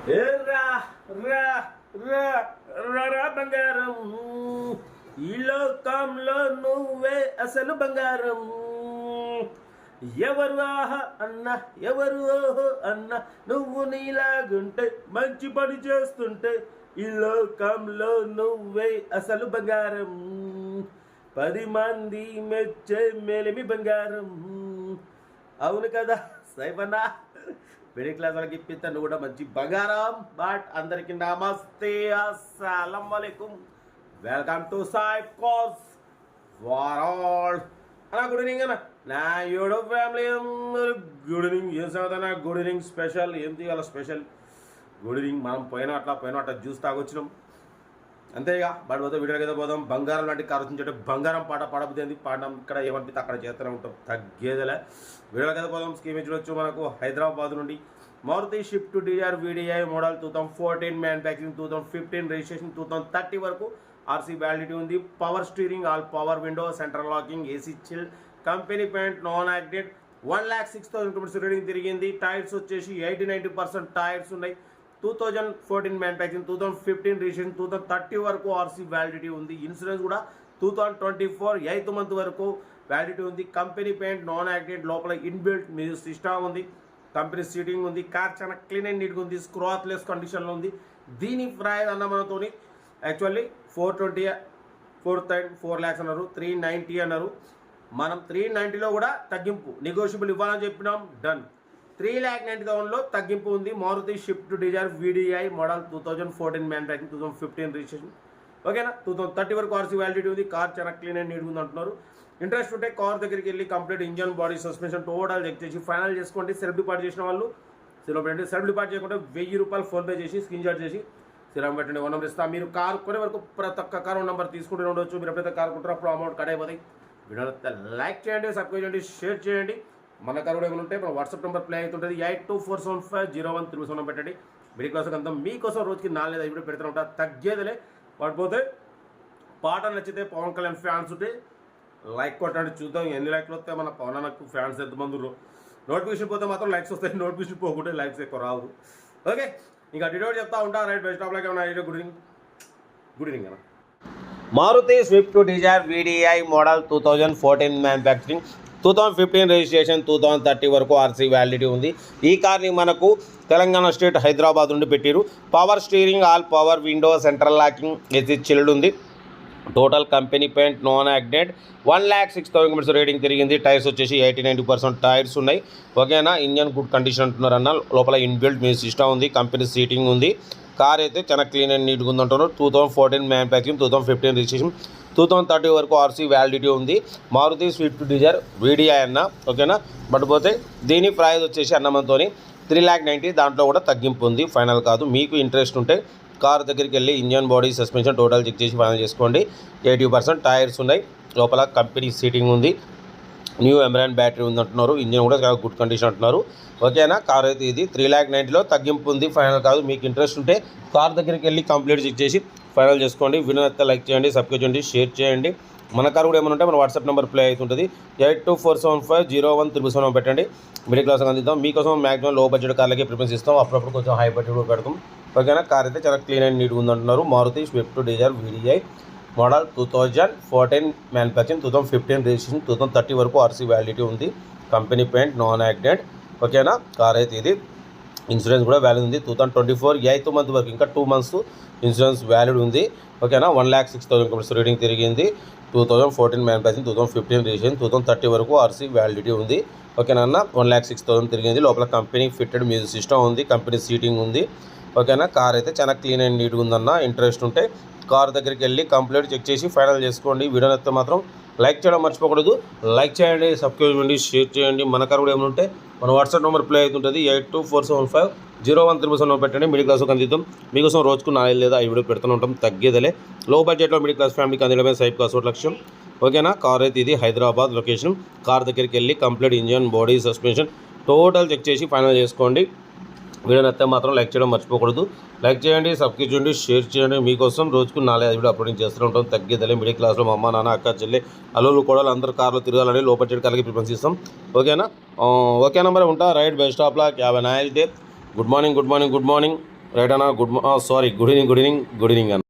రా రా రా రా రా బంగారం, ఈ లోకంలో నువ్వే అసలు బంగారం. ఎవరు ఆహా అన్న, ఎవరు ఓహో అన్న, నువ్వు నీలాగుంటే మంచి పని చేస్తుంటే ఈ లోకంలో నువ్వే అసలు బంగారం. 10 మంది మెచ్చే మేలిమి బంగారం. అవును కదా సైబన్నా, మిడిల్ క్లాస్ వాళ్ళకి ఇప్పిస్తా నువ్వు కూడా మంచి బంగారం. బట్ అందరికి నమస్తే, అస్సలం వాలేకుం, welcome to Saif course for all అన్న. గుడ్ ఈవినింగ్ అన్న, నా యూట్యూబ్ ఫ్యామిలీ అందరూ గుడ్ ఈవినింగ్. ఏం చదువుతా గుడ్ ఈవినింగ్ స్పెషల్ ఏం తీయాల స్పెషల్ గుడ్ ఈవినింగ్. మనం పోయిన అట్లా జ్యూస్ తాగొచ్చినాం అంతేగా. బట్ పోతే వీడియోకి అయితే పోదాం. బంగారం లాంటి కారచించే బంగారం పాట పాడబుద్ది పాడడం ఇక్కడ ఏమనిపిస్తే అక్కడ చేస్తూనే ఉంటాం, తగ్గేదలే. వీడియోకి అయితే పోదాం. స్కీమ్ చూడొచ్చు మనకు హైదరాబాద్ నుండి Maruti Swift Dzire VDI model 2014 manufacturing, 2015 registration, 2030 వరకు ఆర్సీ వ్యాలిడిటీ ఉంది. Power steering, all power window, central locking, AC chill, company paint, non acted. 1,06,000 kilometres reading తిరిగింది. టైర్స్ వచ్చేసి 80-90% టైర్స్ ఉన్నాయి. 2014 మ్యానుఫ్యాక్చరింగ్, 2015 రిజిస్ట్రేషన్, 2030 వరకు ఆర్సీ వ్యాలిడిటీ ఉంది. ఇన్సూరెన్స్ కూడా 2024 8th మంత్ వరకు validity ఉంది. కంపెనీ పెయింట్, నాన్ యాక్టెడ్, లోపల ఇన్బిల్ట్ మ్యూజిక్ సిస్టమ్ ఉంది. కంపెనీ సీటింగ్ ఉంది. కార్ చాలా క్లీన్ అండ్ నీట్గా ఉంది. స్క్రాచ్లెస్ కండిషన్లో ఉంది. దీని ప్రైస్ అన్న మనతోని యాక్చువల్లీ 4 lakhs అన్నారు, 390 అన్నారు. మనం 390లో కూడా తగ్గింపు నెగోషియబుల్ ఇవ్వాలని చెప్పినాం. డన్. 3,90,000లో తగ్గింపు ఉంది. Maruti Swift Dzire VDI model 2014 manufacturing, 2015 registration. ఓకేనా. 2030 వరకు ఆర్సీ వ్యాలిడిటీ ఉంది. కార్ చాలా క్లీన్ అండ్ నీట్గా ఉంది అంటున్నారు. ఇంట్రెస్ట్ ఉంటే కార్ దగ్గరికి వెళ్ళి complete engine, body, suspension total check చేసి ఫైనల్ చేసుకోండి. సెల్ఫ్ డిపార్ట్ చేసిన వాళ్ళు సిరం పెట్టండి. సెల్ఫ్ డిపార్ట్ చేయకుండా 1,000 రూపాయలు ఫోన్పే చేసి స్క్రీన్ షాట్ చేసి సిరం పెట్టండి. 1 నెంబర్ ఇస్తా. మీరు కార్ కొనే వరకు ప్రతి ఒక్క కార్ 1 నెంబర్ తీసుకుంటూ ఉండొచ్చు. మీరు ఎప్పుడైతే కార్ కొంటారో అప్పుడు అమౌంట్ కట్ అయిపోతాయి. వీడియో లైక్ చేయండి, సబ్స్క్రైబ్ చేయండి, షేర్ చేయండి. మన కార్ కూడా ఏమైనా ఉంటే మన వాట్సాప్ నెంబర్ ప్లే అవుతుంటుంది. 8247501307 పెట్టండి. మిడిల్ క్లాస్ అంతా మీకోసం రోజుకి 4-5 వీడియో పెడుతూ ఉంటా, తగ్గేదిలే. పడిపోతే పాట నచ్చితే పవన్ కళ్యాణ్ ఫ్యాన్స్ ఉంటే లైక్ కొట్టండి. చూద్దాం ఎన్ని లైక్లు వస్తాయి. మన పవన్ అన్నకు ఫ్యాన్స్ ఎంతమంది ఉన్నారు. నోటిఫికేషన్ పోతే మాత్రం లైక్స్ వస్తాయి, నోటిఫికేషన్ పోకుంటే లైక్స్ ఎక్కువ రావు. ఓకే, ఇంకా డీటెయిల్ చెప్తా ఉంటా. రైట్, బెస్ట్ ఆఫ్ లైక్ ఏమన్నా. గుడ్ ఈవినింగ్ అన్న. Maruti Swift Dzire VDI model 2014 manufacturing, 2015 registration, 2030 వరకు ఆర్సీ వ్యాలిడిటీ ఉంది. ఈ కార్ని మనకు తెలంగాణ స్టేట్ హైదరాబాద్ నుండి పెట్టారు. Power steering, all power window, central locking, AC chilled ఉంది. Total company paint, non acted. 1,06,000 kilometres reading తిరిగింది. టైర్స్ వచ్చేసి 80-90% టైర్స్ ఉన్నాయి. ఓకేనా. ఇంజన్ గుడ్ కండిషన్ అంటున్నారు అన్న. లోపల ఇన్బిల్ట్ మ్యూజిక్ సిస్టమ్ ఉంది. కంపెనీ సీటింగ్ ఉంది. కార్ అయితే చాలా క్లీన్ అండ్ నీట్గా ఉంది అంటున్నారు. 2014 మ్యానుఫ్యాక్చరింగ్, 2015 రిజిస్ట్రేషన్, 2030 వరకు ఆర్సీ వ్యాలిడిటీ ఉంది. మారుతి స్విఫ్ట్ డిజైర్ వీడిఐ అన్న. ఓకేనా. బట్ పోతే దీని ప్రైస్ వచ్చేసి అన్నమంతోని 3,90,000. దాంట్లో కూడా తగ్గింపు ఉంది, ఫైనల్ కాదు. మీకు ఇంట్రెస్ట్ ఉంటే కార్ దగ్గరికి వెళ్ళి engine, body, suspension total check చేసి ఫైనల్ చేసుకోండి. 80% టైర్స్ ఉన్నాయి. లోపల కంపెనీ సీటింగ్ ఉంది. న్యూ ఎమరాన్ బ్యాటరీ ఉంది అంటున్నారు. ఇంజన్ కూడా చాలా గుడ్ కండిషన్ అంటున్నారు. ఓకేనా. కార్ అయితే ఇది 3,90,000లో తగ్గింపు ఉంది, ఫైనల్ కాదు. మీకు ఇంట్రెస్ట్ ఉంటే కార్ దగ్గరికి వెళ్ళి కంప్లీట్ చెక్ చేసి ఫైనల్ చేసుకోండి. వీడియో అయితే లైక్ చేయండి, సబ్స్క్రైబ్ చేయండి, షేర్ చేయండి. మన కార్ కూడా ఏమైనా ఉంటే మన వాట్సాప్ నెంబర్ ప్లే అవుతుంటుంది. 8247501307 పెట్టండి. మిడిల్ క్లాస్ అందిద్దాం. మీకోసం మ్యాక్సిమం లో బడ్జెట్ కార్లకి ప్రిఫరెన్స్ ఇస్తాం. అప్పుడప్పుడు కొంచెం హై బడ్జెట్ కూడా పెడతాం. ఓకేనా. కార్ అయితే చాలా క్లీన్ అండ్ నీట్గా ఉందంటున్నారు. Maruti Swift Dzire VDI model 2014 manufacturing, 2015 registration, 2030 వరకు ఆర్సీ వ్యాలిడిటీ ఉంది. Company paint, non acted. ఓకేనా. కార్ అయితే ఇది. ఇన్సూరెన్స్ కూడా వ్యాలిడ్ ఉంది. 2024 8th మంత్ వరకు ఇంకా 2 months ఇన్సూరెన్స్ వ్యాలిడ్ ఉంది. ఓకేనా. 1,06,000 కిలోమీటర్స్ రీడింగ్ తిరిగింది. 2014 మ్యానుఫ్యాక్చరింగ్, 2015 రిజిస్ట్రేషన్, 2030 వరకు ఆర్సీ వ్యాలిడిటీ ఉంది. ఓకేనా అన్న. 1,06,000 తిరిగింది. లోపల కంపెనీ ఫిట్టెడ్ మ్యూజిక్ సిస్టమ్ ఉంది. కంపెనీ సీటింగ్ ఉంది. ఓకేనా. కార్ అయితే చాలా క్లీన్ అండ్ నీట్గా ఉందన్న. ఇంట్రెస్ట్ ఉంటే కార్ దగ్గరికి వెళ్ళి కంప్లీట్ చెక్ చేసి ఫైనల్ చేసుకోండి. వీడియో నచ్చితే మాత్రం లైక్ చేయడం మర్చిపోకూడదు. లైక్ చేయండి, సబ్స్క్రైబ్ చేయండి, షేర్ చేయండి. మన కార్ కూడా ఏమైనా ఉంటే మన వాట్సాప్ నెంబర్ ప్లే అవుతుంటుంది. 8247501307 పెట్టండి. మిడిల్ క్లాస్ అందిద్దాం. మీకోసం రోజుకు 4-5 వీడియో పెడుతూ ఉంటాం, తగ్గేదలే. లో బడ్జెట్లో మిడిల్ క్లాస్ ఫ్యామిలీకి అందించడమే సైఫ్ కాస్ట్ లక్ష్యం. ఓకేనా. కార్ అయితే ఇది హైదరాబాద్ లొకేషన్. కార్ దగ్గరికి వెళ్ళి complete engine, body, suspension total check చేసి ఫైనల్ చేసుకోండి. వీడియో నచ్చితే మాత్రం లైక్ చేయడం మర్చిపోకూడదు. లైక్ చేయండి, సబ్స్క్రైబ్ చేయండి, షేర్ చేయండి. మీకోసం రోజుకు 4-5 వీడియో అప్లోడింగ్ చేస్తూ ఉంటాం, తగ్గేదలే. మిడిల్ క్లాస్లో మా అమ్మ, నాన్న, అక్క, చెల్లి, అల్లులు కూడా అందరూ కార్లో తిరగాలని లో బడ్జెట్ కార్లకి ప్రిఫరెన్స్ ఇస్తాం. ఓకేనా. ఓకేనా మరి ఉంటా. Right, best of luck, have a nice day. Good morning. Right అన్న గుడ్ ఈవినింగ్ అన్న.